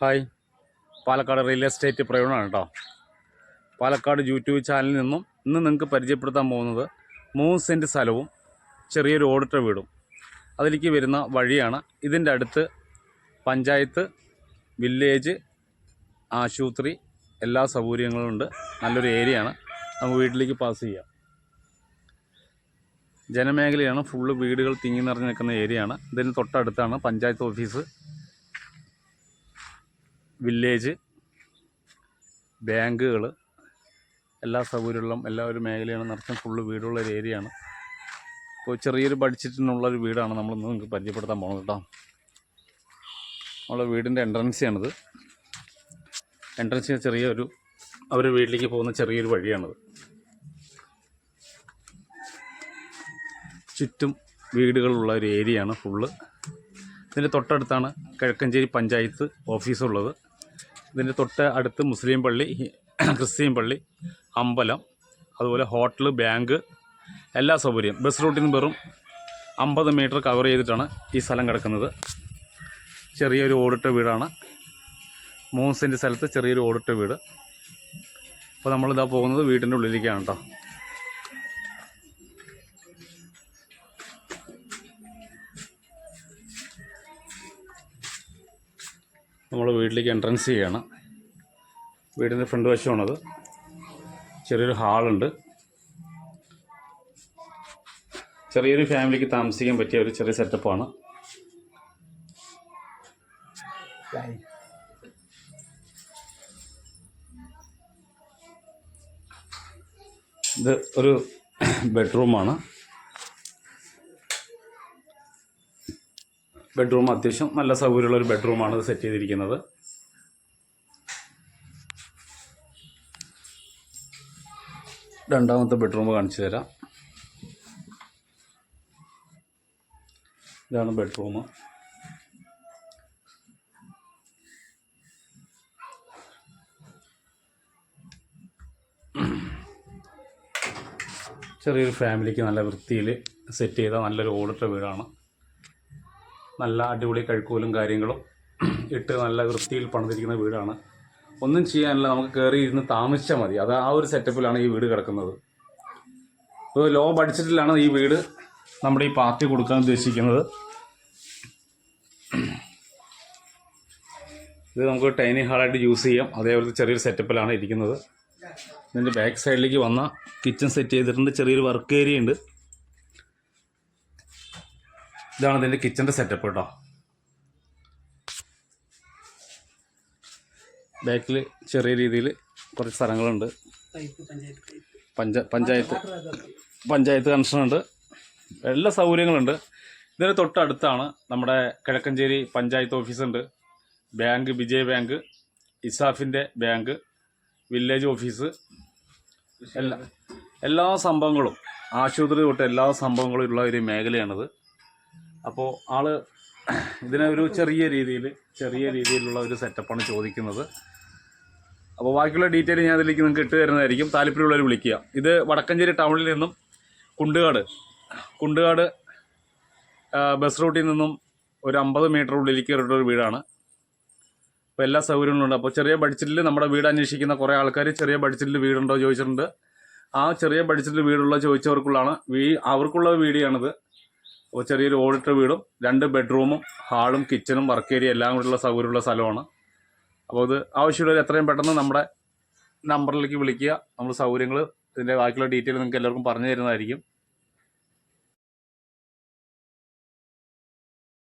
Hi, Palakkad real estate പ്രവീണാണ് കേട്ടോ. Palakkad YouTube ചാനലിൽ നിന്നും ഇന്ന് നിങ്ങൾക്ക് പരിചയപ്പെടുത്താൻ പോകുന്നത് 3 സെൻറ്റ് സ്ഥലവും ചെറിയൊരു ഓടിട്ട വീടും അതിലേക്ക് വരുന്ന വഴിയാണ്. ഇതിൻ്റെ അടുത്ത് പഞ്ചായത്ത്, വില്ലേജ്, ആശുപത്രി എല്ലാ സൗകര്യങ്ങളും ഉണ്ട്. നല്ലൊരു ഏരിയയാണ്. നമുക്ക് വീട്ടിലേക്ക് പാസ് ചെയ്യാം. ജനമേഖലയാണ്, ഫുള്ള് വീടുകൾ തിങ്ങി നിറഞ്ഞ് നിൽക്കുന്ന ഏരിയയാണ്. ഇതിന് തൊട്ടടുത്താണ് പഞ്ചായത്ത് ഓഫീസ്, വില്ലേജ്, ബാങ്കുകൾ, എല്ലാ സൗകര്യമുള്ള ഒരു മേഖലയാണ്. നിറച്ചും ഫുള്ള് വീടുള്ള ഒരു ഏരിയയാണ്. ഇപ്പോൾ ചെറിയൊരു ബഡ്ജറ്റിനുള്ളൊരു വീടാണ് നമ്മളിന്ന് നിങ്ങൾക്ക് പരിചയപ്പെടുത്താൻ പോകുന്നത് കേട്ടോ. നമ്മളെ വീടിൻ്റെ എൻട്രൻസിയാണിത്. എൻട്രൻസിന് ചെറിയൊരു അവർ വീട്ടിലേക്ക് പോകുന്ന ചെറിയൊരു വഴിയാണിത്. ചുറ്റും വീടുകളുള്ള ഒരു ഏരിയയാണ് ഫുള്ള്. ഇതിൻ്റെ തൊട്ടടുത്താണ് കിഴക്കഞ്ചേരി പഞ്ചായത്ത് ഓഫീസുള്ളത്. ഇതിൻ്റെ തൊട്ട് അടുത്ത് മുസ്ലിം പള്ളി, ക്രിസ്ത്യൻ പള്ളി, അമ്പലം, അതുപോലെ ഹോട്ടൽ, ബാങ്ക്, എല്ലാ സൗകര്യം. ബസ് റൂട്ടിൽ നിന്ന് വെറും 50 മീറ്റർ കവർ ചെയ്തിട്ടാണ് ഈ സ്ഥലം കിടക്കുന്നത്. ചെറിയൊരു ഓടിട്ട വീടാണ്. 3 സെൻറ്റ് സ്ഥലത്ത് ചെറിയൊരു ഓടിട്ട വീട്. അപ്പോൾ നമ്മളിതാ പോകുന്നത് വീടിൻ്റെ ഉള്ളിലേക്കാണ് കേട്ടോ. നമ്മൾ വീട്ടിലേക്ക് എൻട്രൻസ് ചെയ്യുകയാണ്. വീടിൻ്റെ ഫ്രണ്ട് വശമാണത്. ചെറിയൊരു ഹാളുണ്ട്. ചെറിയൊരു ഫാമിലിക്ക് താമസിക്കാൻ പറ്റിയ ഒരു ചെറിയ സെറ്റപ്പാണ്. ഇത് ഒരു ബെഡ്റൂമാണ്. ബെഡ്റൂം അത്യാവശ്യം നല്ല സൗകര്യമുള്ള ഒരു ബെഡ്റൂമാണ് ഇത് സെറ്റ് ചെയ്തിരിക്കുന്നത്. രണ്ടാമത്തെ ബെഡ്റൂം കാണിച്ചു തരാം. ഇതാണ് ബെഡ്റൂം. ചെറിയൊരു ഫാമിലിക്ക് നല്ല വൃത്തിയിൽ സെറ്റ് ചെയ്ത നല്ലൊരു ഓടിട്ട വീടാണ്. നല്ല അടിപൊളി കഴുക്കോലും കാര്യങ്ങളും ഇട്ട് നല്ല വൃത്തിയിൽ പണിതിരിക്കുന്ന വീടാണ്. ഒന്നും ചെയ്യാനില്ല, നമുക്ക് കയറി ഇരുന്ന് താമസിച്ചാൽ മതി. അത് ആ ഒരു സെറ്റപ്പിലാണ് ഈ വീട് കിടക്കുന്നത്. ഇപ്പോൾ ലോ ബഡ്ജറ്റിലാണ് ഈ വീട് നമ്മുടെ ഈ പാർട്ടി കൊടുക്കാൻ ഉദ്ദേശിക്കുന്നത്. ഇത് നമുക്ക് ഡൈനിങ് ഹാളായിട്ട് യൂസ് ചെയ്യാം. അതേപോലത്തെ ചെറിയൊരു സെറ്റപ്പിലാണ് ഇരിക്കുന്നത്. ഇതിൻ്റെ ബാക്ക് സൈഡിലേക്ക് വന്ന കിച്ചൺ സെറ്റ് ചെയ്തിട്ടുണ്ട്. ചെറിയൊരു വർക്ക് ഏരിയ ഉണ്ട്. ഇതാണ് ഇതിൻ്റെ കിച്ചൻ്റെ സെറ്റപ്പ് കേട്ടോ. ബാക്കിൽ ചെറിയ രീതിയിൽ കുറച്ച് സ്ഥലങ്ങളുണ്ട്. പഞ്ചായത്ത് കണക്ഷനുണ്ട്. എല്ലാ സൗകര്യങ്ങളുണ്ട്. ഇതിന് തൊട്ടടുത്താണ് നമ്മുടെ കിഴക്കഞ്ചേരി പഞ്ചായത്ത് ഓഫീസുണ്ട്, ബാങ്ക്, വിജയ ബാങ്ക്, ഇസാഫിൻ്റെ ബാങ്ക്, വില്ലേജ് ഓഫീസ്, എല്ലാ സംഭവങ്ങളും, ആശുപത്രി തൊട്ട് എല്ലാ സംഭവങ്ങളും ഉള്ള ഒരു മേഖലയാണിത്. അപ്പോൾ ഇതിനൊരു ചെറിയ രീതിയിലുള്ള ഒരു സെറ്റപ്പാണ് ചോദിക്കുന്നത്. അപ്പോൾ ബാക്കിയുള്ള ഡീറ്റെയിൽ ഞാൻ അതിലേക്ക് നിങ്ങൾക്ക് ഇട്ട് തരുന്നതായിരിക്കും. താല്പര്യമുള്ളവർ വിളിക്കുക. ഇത് വടക്കഞ്ചേരി ടൗണിൽ നിന്നും കുണ്ടുകാട് ബസ് റൂട്ടിൽ നിന്നും ഒരു 50 മീറ്റർ ഉള്ളിലേക്ക് കയറിയിട്ടൊരു വീടാണ്. അപ്പോൾ എല്ലാ സൗകര്യങ്ങളുണ്ട്. അപ്പോൾ ചെറിയ ബഡ്ജറ്റിൽ നമ്മുടെ വീട് അന്വേഷിക്കുന്ന കുറേ ആൾക്കാർ ചെറിയ ബഡ്ജറ്റിൽ വീടുണ്ടോ ചോദിച്ചിട്ടുണ്ട്. ആ ചെറിയ ബഡ്ജറ്റിൽ വീടുള്ള അവർക്കുള്ള വീഡിയോയാണിത്. അപ്പോൾ ചെറിയൊരു ഓടിട്ട വീടും 2 ബെഡ്റൂമും ഹാളും കിച്ചണും വർക്ക് ഏരിയ എല്ലാം കൂടെയുള്ള സൗകര്യമുള്ള സ്ഥലമാണ്. അപ്പോൾ ഇത് ആവശ്യമുള്ളവർ എത്രയും പെട്ടെന്ന് നമ്മുടെ നമ്പറിലേക്ക് വിളിക്കുക. നമ്മൾ സൗകര്യങ്ങൾ, ഇതിൻ്റെ ബാക്കിയുള്ള ഡീറ്റെയിൽ നിങ്ങൾക്ക് എല്ലാവർക്കും പറഞ്ഞു തരുന്നതായിരിക്കും.